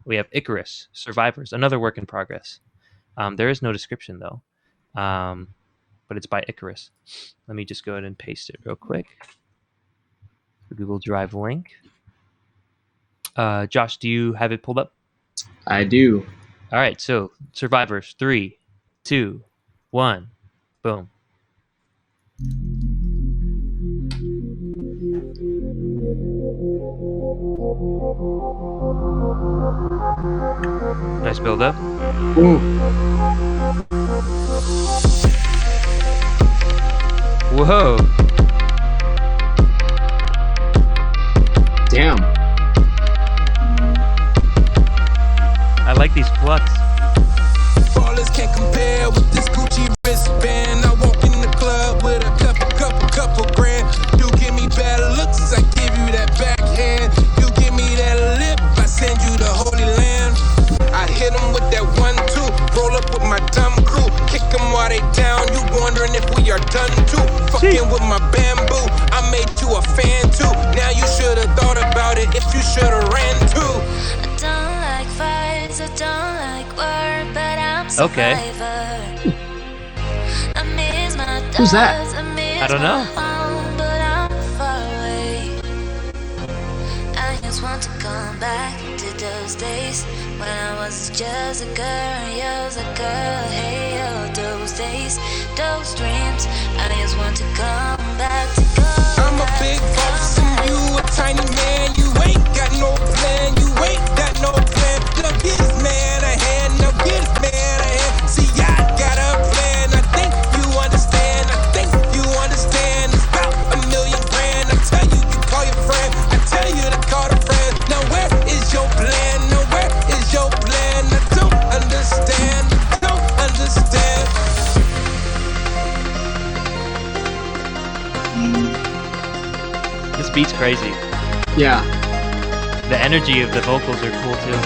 We have Ikarus, Survivors, another work in progress. There is no description though, but it's by Ikarus. Let me just go ahead and paste it real quick. The Google Drive link. Josh, do you have it pulled up? I do. All right, so Survivors, 3, 2, 1, boom. Nice build up. Ooh. Whoa. Damn. I like these plucks. Ballers can't compare with this Gucci wristband. I walk in the club with a couple grand. You give me bad looks, I give you that backhand. You give me that lip, I send you the Holy Land. I hit them with that 1-2, roll up with my dumb crew, kick them while they down. You wondering if we are done too? Fucking with my bamboo, I made you a fan too. Now you should've thought about it if you should've ran too. I don't like fights, I don't like war, but I'm survivor. I miss my dogs, Who's that? I don't know. home, but I'm far away. I just want to come back to those days when I was just a girl, you was a girl. Hey, oh, those days, those dreams. I just want to come back to go. I'm a big boss and you a tiny man. You ain't got no plan, you ain't got no plan. Now get this man a hand, now get this man a hand. See, I got a plan, I think you understand. I think you understand. It's about $1 million grand. I tell you to call your friend, I tell you to call a friend. Now where is your plan? Now where is your plan? I don't understand, don't understand. This beat's crazy. Yeah. The energy of the vocals are cool too.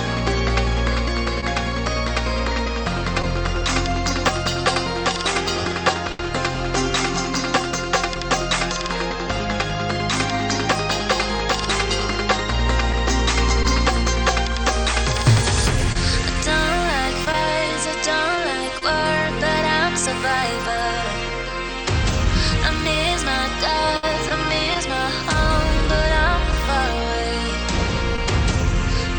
I don't like fights, I don't like war, but I'm survivor. I miss my dogs, I miss my home, but I'm far away.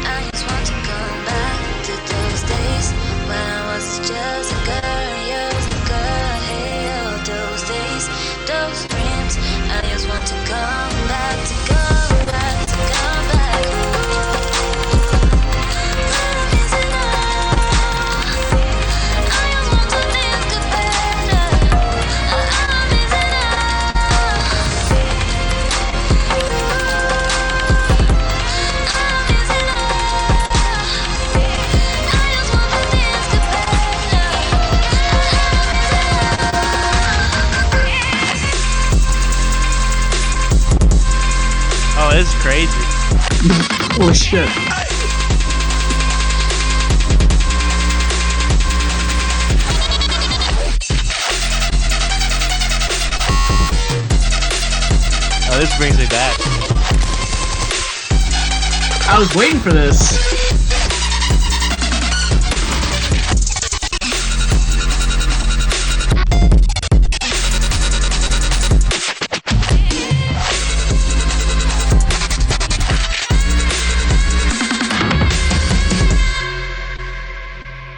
I just want to come back to those days when I was just a girl, you was a girl. Hey, oh, those days, those dreams. I just want to come back, to come back, to come back. Oh, this is crazy. Oh shit. Oh, this brings me back. I was waiting for this.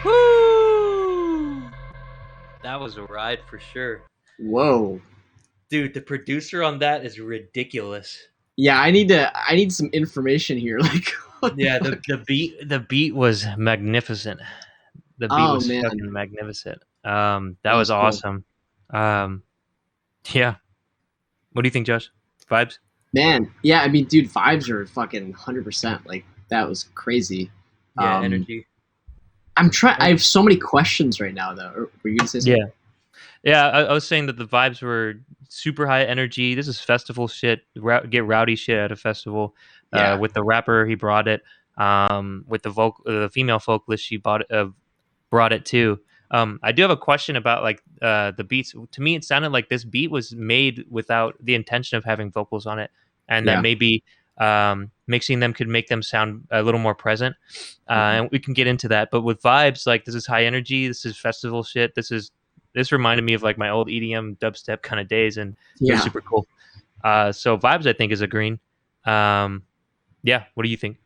Woo! That was a ride for sure. Whoa. Dude, the producer on that is ridiculous. Yeah, I need some information here. Like, what the Yeah, fuck? the beat was magnificent. The beat Oh, was man. fucking magnificent. That That was was cool. awesome. Yeah. What do you think, Josh? Vibes? Man, yeah, I mean, dude, vibes are fucking 100%. Like, that was crazy. Yeah, energy. I'm trying. I have so many questions right now, though. Were you gonna say something? Yeah, I was saying that the vibes were super high energy. This is festival shit. Get rowdy shit at a festival. Yeah. With the rapper, he brought it. With the female vocalist, she brought it too. I do have a question about like the beats. To me, it sounded like this beat was made without the intention of having vocals on it, and Yeah. that maybe Mixing them could make them sound a little more present, and we can get into that. But with vibes, like this is high energy, this is festival shit. This reminded me of like my old EDM dubstep kind of days, and it was Yeah. super cool. So vibes, I think, is a green. Yeah, what do you think?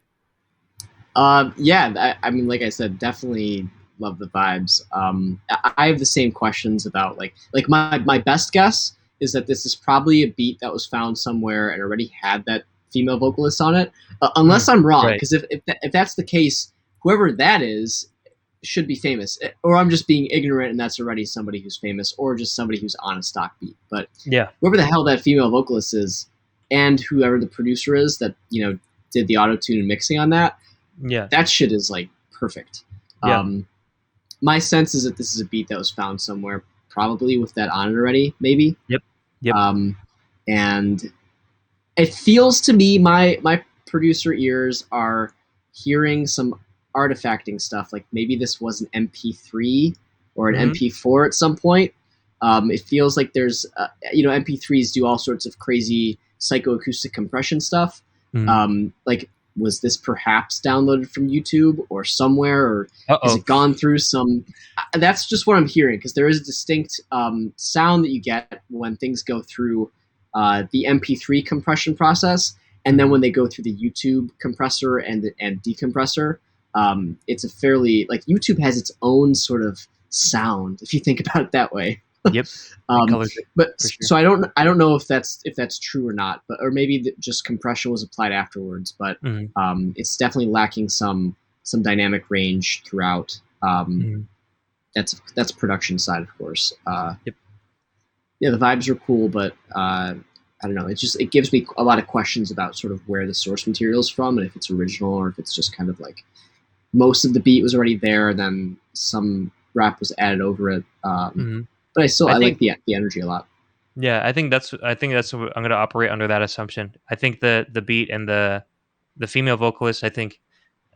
Yeah, I mean, like I said, definitely love the vibes. I have the same questions about like my best guess is that this is probably a beat that was found somewhere and already had that female vocalist on it. Unless I'm wrong, right. because if that's the case, whoever that is should be famous, or I'm just being ignorant and that's already somebody who's famous, or just somebody who's on a stock beat. But Yeah, whoever the hell that female vocalist is, and whoever the producer is that did the auto tune and mixing on that, yeah, that shit is like perfect. Yeah. My sense is that this is a beat that was found somewhere, probably with that on it already, maybe. Yep. And it feels to me my producer ears are hearing some artifacting stuff. Like maybe this was an MP3 or an MP4 at some point. It feels like there's MP3s do all sorts of crazy psychoacoustic compression stuff. Like, was this perhaps downloaded from YouTube or somewhere, or has it gone through some? That's just what I'm hearing, because there is a distinct sound that you get when things go through the MP3 compression process, and then when they go through the YouTube compressor and decompressor. It's a fairly, like, YouTube has its own sort of sound, if you think about it that way. Yep. But sure. so I don't know if that's true or not, but or maybe just compression was applied afterwards. But it's definitely lacking some dynamic range throughout. That's production side, of course. Yep. Yeah, the vibes are cool, but I don't know. It gives me a lot of questions about sort of where the source material is from, and if it's original or if it's just kind of like most of the beat was already there, and then some rap was added over it. But I like the energy a lot. Yeah, I think that's what I'm going to operate under that assumption. I think the beat and the female vocalist, I think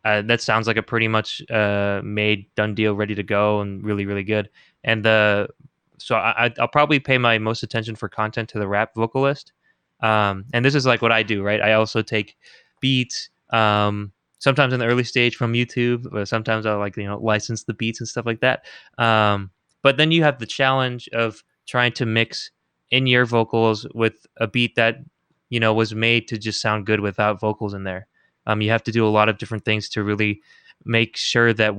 that sounds like a pretty much made, done deal, ready to go, and really, really good. And so I'll probably pay my most attention for content to the rap vocalist. And this is like what I do, right? I also take beats, sometimes in the early stage from YouTube, but sometimes I'll license the beats and stuff like that. But then you have the challenge of trying to mix in your vocals with a beat that was made to just sound good without vocals in there. You have to do a lot of different things to really make sure that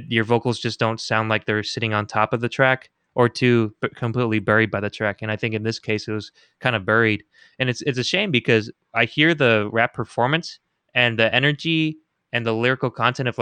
your vocals just don't sound like they're sitting on top of the track, or two, completely buried by the track. And I think in this case it was kind of buried, and it's a shame, because I hear the rap performance and the energy and the lyrical content of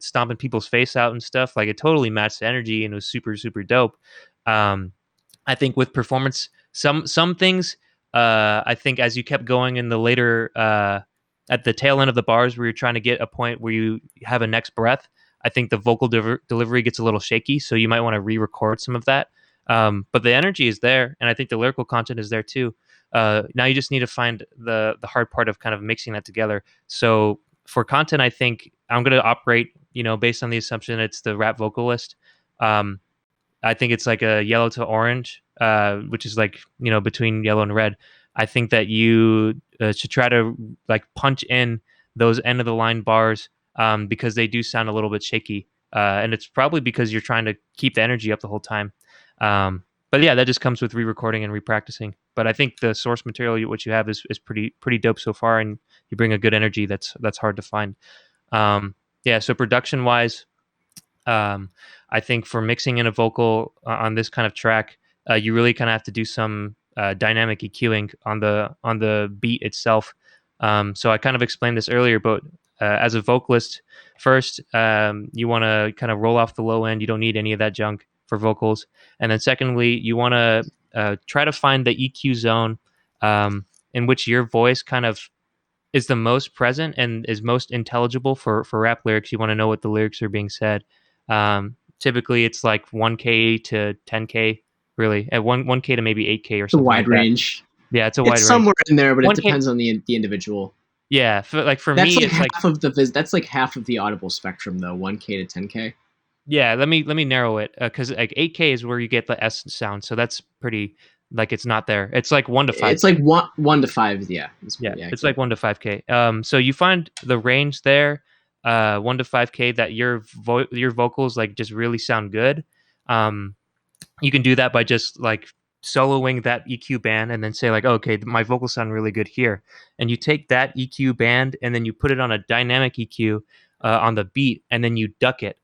stomping people's face out and stuff. Like, it totally matched the energy, and it was super, super dope. I think with performance, some things, I think as you kept going in the later, at the tail end of the bars, where you're trying to get a point where you have a next breath, I think the vocal delivery gets a little shaky, so you might want to re-record some of that. But the energy is there, and I think the lyrical content is there too. Now you just need to find the hard part of kind of mixing that together. So for content, I think I'm going to operate, based on the assumption it's the rap vocalist. I think it's like a yellow to orange, which is like, between yellow and red. I think that you should try to punch in those end of the line bars, because they do sound a little bit shaky. And it's probably because you're trying to keep the energy up the whole time. But yeah, that just comes with re-recording and repracticing. But I think the source material, what you have, is pretty dope so far, and you bring a good energy that's hard to find. Yeah, so production wise, I think for mixing in a vocal on this kind of track, you really kind of have to do some dynamic EQing on the beat itself. So I kind of explained this earlier, but as a vocalist, first, you want to kind of roll off the low end. You don't need any of that junk for vocals. And then secondly, you want to try to find the EQ zone in which your voice kind of is the most present and is most intelligible for rap lyrics. You want to know what the lyrics are being said. Typically, it's like 1K to 10K, really. At 1K to maybe 8K or something. It's a wide range. Yeah, it's a wide range. It's somewhere in there, but 1K, it depends on the individual. Yeah, for that's me, like it's that's like half of the audible spectrum, though. 1K to 10K. Yeah, let me narrow it, because like 8K is where you get the S sound, so that's pretty like it's not there. It's like 1 to 5. It's like 1 to 5. Yeah, Yeah, it's like 1 to 5K. So you find the range there, 1 to 5K, that your vocals like just really sound good. You can do that by just like soloing that EQ band and then say like, oh, okay, my vocals sound really good here. And you take that EQ band and then you put it on a dynamic EQ on the beat, and then you duck it.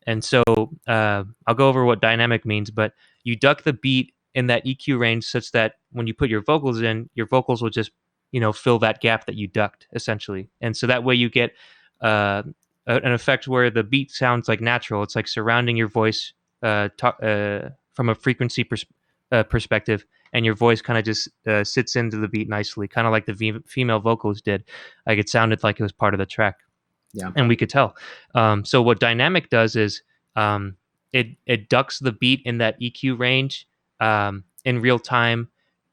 And so I'll go over what dynamic means, but you duck the beat in that EQ range such that when you put your vocals in, your vocals will just, fill that gap that you ducked essentially. And so that way you get an effect where the beat sounds like natural. It's like surrounding your voice from a frequency perspective, and your voice kind of just sits into the beat nicely, kind of like the female vocals did. Like it sounded like it was part of the track. Yeah. And we could tell. So what dynamic does is it ducks the beat in that EQ range in real time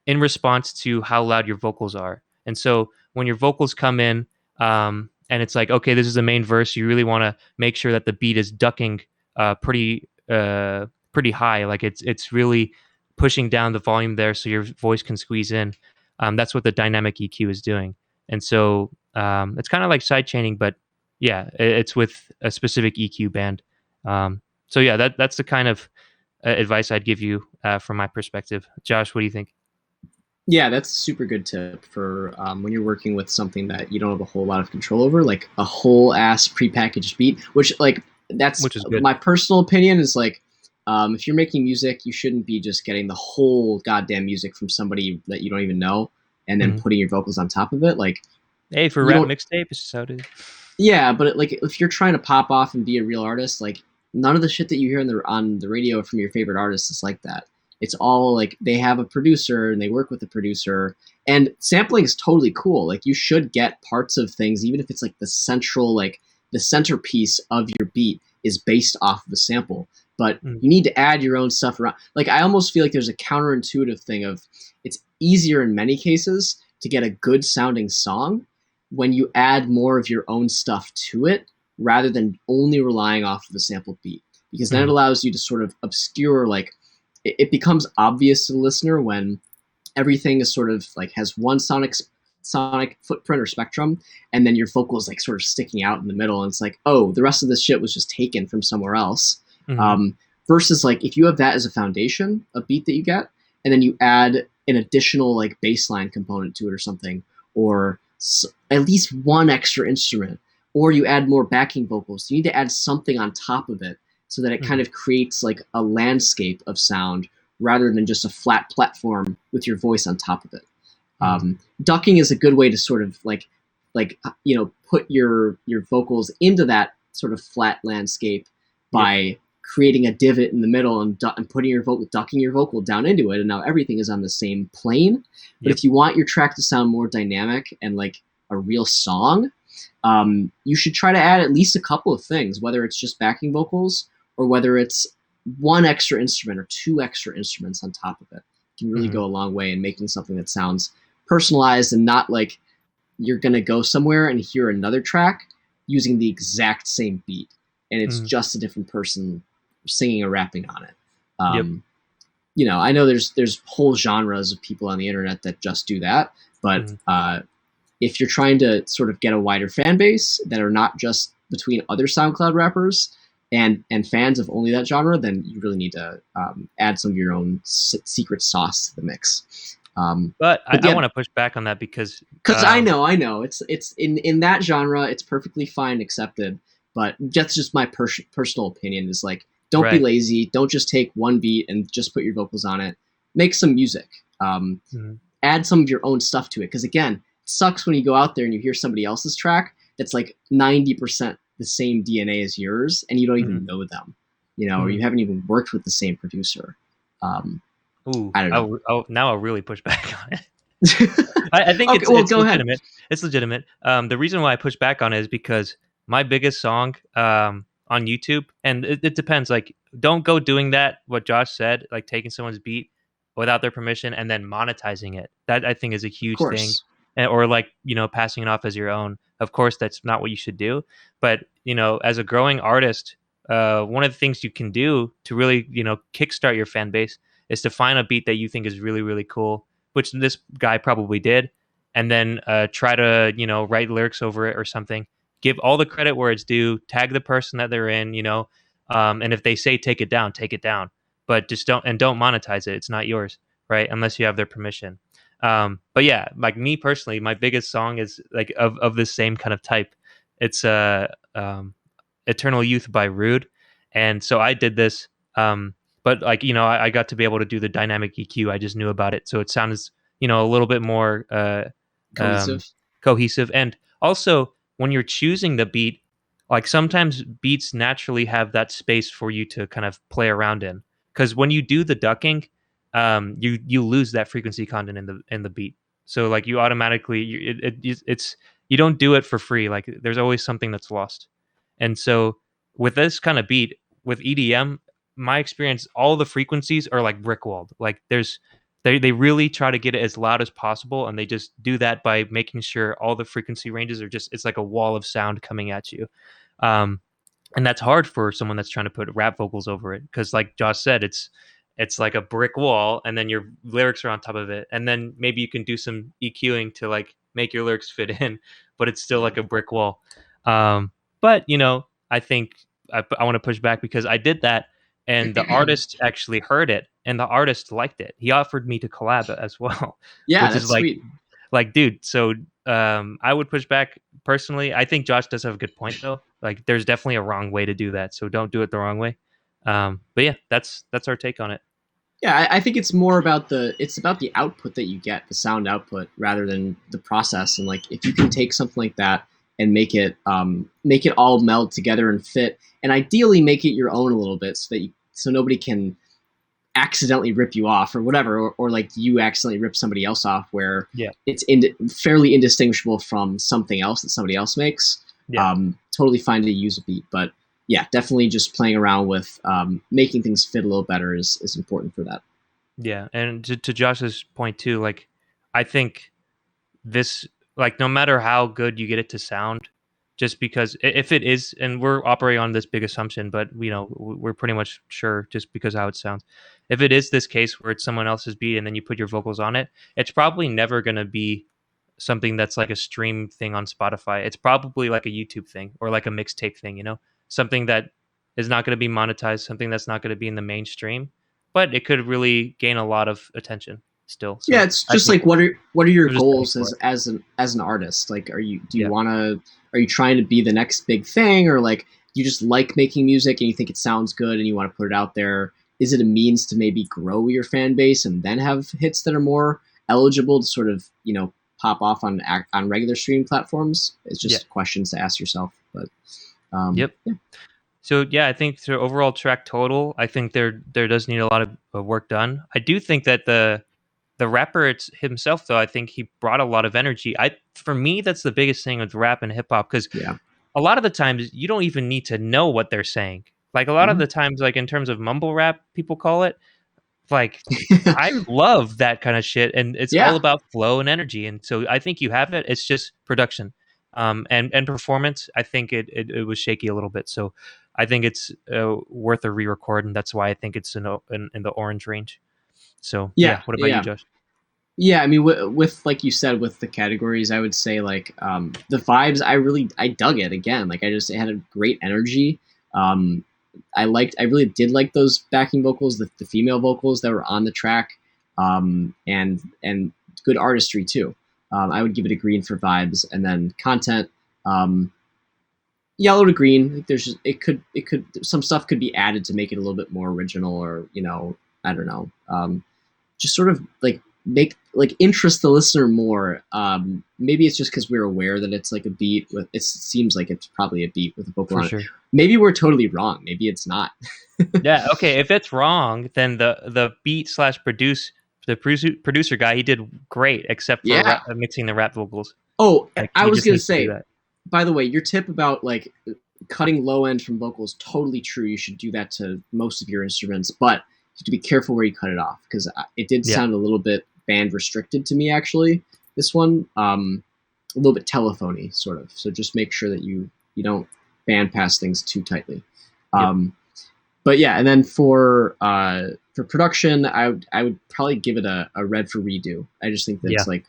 in response to how loud your vocals are. And so when your vocals come in and it's like, okay, this is the main verse, you really want to make sure that the beat is ducking pretty high. Like it's really pushing down the volume there so your voice can squeeze in. That's what the dynamic EQ is doing. And so it's kind of like sidechaining, but yeah, it's with a specific EQ band. So yeah, that's the kind of advice I'd give you from my perspective. Josh, what do you think? Yeah, that's a super good tip for when you're working with something that you don't have a whole lot of control over, like a whole ass prepackaged beat, which is good. My personal opinion is like, if you're making music, you shouldn't be just getting the whole goddamn music from somebody that you don't even know and then putting your vocals on top of it. Like, hey, for rap mixtape, it's so good. Yeah, but if you're trying to pop off and be a real artist, like none of the shit that you hear on the radio from your favorite artists is like that. It's all like they have a producer and they work with a producer, and sampling is totally cool. Like you should get parts of things, even if it's like the centerpiece of your beat is based off of a sample. But you need to add your own stuff around. Like I almost feel like there's a counterintuitive thing of it's easier in many cases to get a good sounding song when you add more of your own stuff to it rather than only relying off of the sample beat, because then it allows you to sort of obscure, like it becomes obvious to the listener when everything is sort of like has one sonic footprint or spectrum, and then your vocal is like sort of sticking out in the middle, and it's like, oh, the rest of this shit was just taken from somewhere else. Versus like if you have that as a foundation, a beat that you get, and then you add an additional like bass line component to it or something, or at least one extra instrument, or you add more backing vocals. You need to add something on top of it so that it kind of creates like a landscape of sound rather than just a flat platform with your voice on top of it. Ducking is a good way to sort of like put your vocals into that sort of flat landscape by creating a divot in the middle and putting ducking your vocal down into it, and now everything is on the same plane. But if you want your track to sound more dynamic and like a real song, you should try to add at least a couple of things, whether it's just backing vocals or whether it's one extra instrument or two extra instruments on top of it. It can really go a long way in making something that sounds personalized and not like you're going to go somewhere and hear another track using the exact same beat and it's just a different person singing or rapping on it. I know there's whole genres of people on the internet that just do that, but if you're trying to sort of get a wider fan base that are not just between other SoundCloud rappers and fans of only that genre, then you really need to add some of your own secret sauce to the mix. But I want to push back on that because I know it's in that genre it's perfectly fine, accepted, but that's just my personal opinion is like, don't be lazy, don't just take one beat and just put your vocals on it. Make some music, add some of your own stuff to it, because again, it sucks when you go out there and you hear somebody else's track that's like 90% the same DNA as yours and you don't even know them, or you haven't even worked with the same producer. I don't know. Now I'll really push back on it. I think it's legitimate. Ahead. It's legitimate. The reason why I push back on it is because my biggest song on YouTube, and it depends. Like, don't go doing that. What Josh said, like taking someone's beat without their permission and then monetizing it. That I think is a huge thing. Or like passing it off as your own. Of course, that's not what you should do. But as a growing artist, one of the things you can do to really kickstart your fan base is to find a beat that you think is really, really cool, which this guy probably did, and then try to, write lyrics over it or something. Give all the credit where it's due, tag the person that they're in, and if they say take it down, take it down. But just don't monetize it. It's not yours, right? Unless you have their permission. But yeah, like me personally, my biggest song is like of this same kind of type. It's Eternal Youth by Rude. And so I did this. But like, I got to be able to do the dynamic EQ. I just knew about it. So it sounds, a little bit more Cohesive. cohesive. And also when you're choosing the beat, like sometimes beats naturally have that space for you to kind of play around in. Because when you do the ducking, you lose that frequency content in the beat. So like you automatically it's you don't do it for free. Like there's always something that's lost. And so with this kind of beat with EDM, my experience, all the frequencies are like brick walled. Like they really try to get it as loud as possible, and they just do that by making sure all the frequency ranges are it's like a wall of sound coming at you. And that's hard for someone that's trying to put rap vocals over it, because like Josh said, it's like a brick wall, and then your lyrics are on top of it, and then maybe you can do some EQing to like make your lyrics fit in, but it's still like a brick wall. But I think I want to push back, because I did that, and the artist actually heard it, and the artist liked it. He offered me to collab as well, Yeah, which that's is like, sweet. dude. So I would push back personally. I think Josh does have a good point though. Like, there's definitely a wrong way to do that, so don't do it the wrong way. But yeah, that's our take on it. Yeah, I think it's more about the output that you get, the sound output, rather than the process. And like, if you can take something like that and make it all meld together and fit, and ideally make it your own a little bit, so nobody can accidentally rip you off or whatever, or like you accidentally rip somebody else off, where it's fairly indistinguishable from something else that somebody else makes. Totally fine to use a beat, but yeah, definitely just playing around with making things fit a little better is important for that. Yeah, and to Josh's point too, like I think this, like, no matter how good you get it to sound, just because if it is, and we're operating on this big assumption, but we're pretty much sure just because of how it sounds. If it is this case where it's someone else's beat and then you put your vocals on it, it's probably never going to be something that's like a stream thing on Spotify. It's probably like a YouTube thing or like a mixtape thing, something that is not going to be monetized, something that's not going to be in the mainstream, but it could really gain a lot of attention still. So yeah, it's just like, what are your goals as as an artist? Like, are you trying to be the next big thing, or like you just like making music and you think it sounds good and you want to put it out there? Is it a means to maybe grow your fan base and then have hits that are more eligible to sort of pop off on regular streaming platforms? It's just questions to ask yourself. But Yeah. So yeah, I think the overall track total, I think there does need a lot of work done. I do think that the rapper himself, though, I think he brought a lot of energy. For me, that's the biggest thing with rap and hip hop, because a lot of the times you don't even need to know what they're saying. Like a lot of the times, like in terms of mumble rap, people call it. Like I love that kind of shit, and it's all about flow and energy. And so I think you have it. It's just production, and performance. I think it was shaky a little bit. So I think it's worth a re-record, and that's why I think it's in the orange range. So what about you, Josh? Yeah, I mean, with like you said, with the categories, I would say like the vibes. I dug it again. Like it had a great energy. I really did like those backing vocals, the female vocals that were on the track, and good artistry too. I would give it a green for vibes, and then content, yellow to green. Like some stuff could be added to make it a little bit more original, or I don't know, just sort of like interest the listener more. Maybe it's just because we're aware that it's like a beat with. It seems like it's probably a beat with a vocal on it. Maybe we're totally wrong. Maybe it's not. Yeah. Okay. If it's wrong, then the beat / producer guy, he did great, except for mixing the rap vocals. Oh, like, I was gonna say. By the way, your tip about like cutting low end from vocals, totally true. You should do that to most of your instruments, but you have to be careful where you cut it off, because it did sound a little bit band restricted to me, actually. This one, a little bit telephony sort of. So just make sure that you don't band pass things too tightly. But yeah, and then for for production, I would probably give it a red for redo. I just think that Yeah. it's like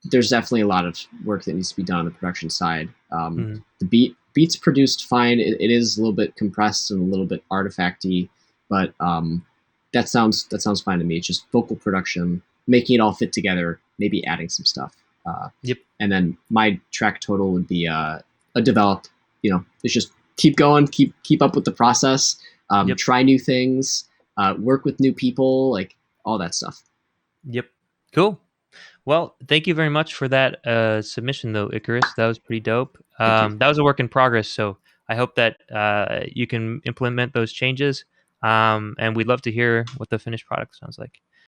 there's definitely a lot of work that needs to be done on the production side. The beats produced fine. It is a little bit compressed and a little bit artifacty, but that sounds fine to me. It's just vocal production, making it all fit together, maybe adding some stuff. Yep. And then my track total would be a developed. It's just keep going, keep up with the process, try new things, work with new people, like all that stuff. Yep. Cool. Well, thank you very much for that submission, though, Ikarus. That was pretty dope. That was a work in progress, so I hope that you can implement those changes. And we'd love to hear what the finished product sounds like.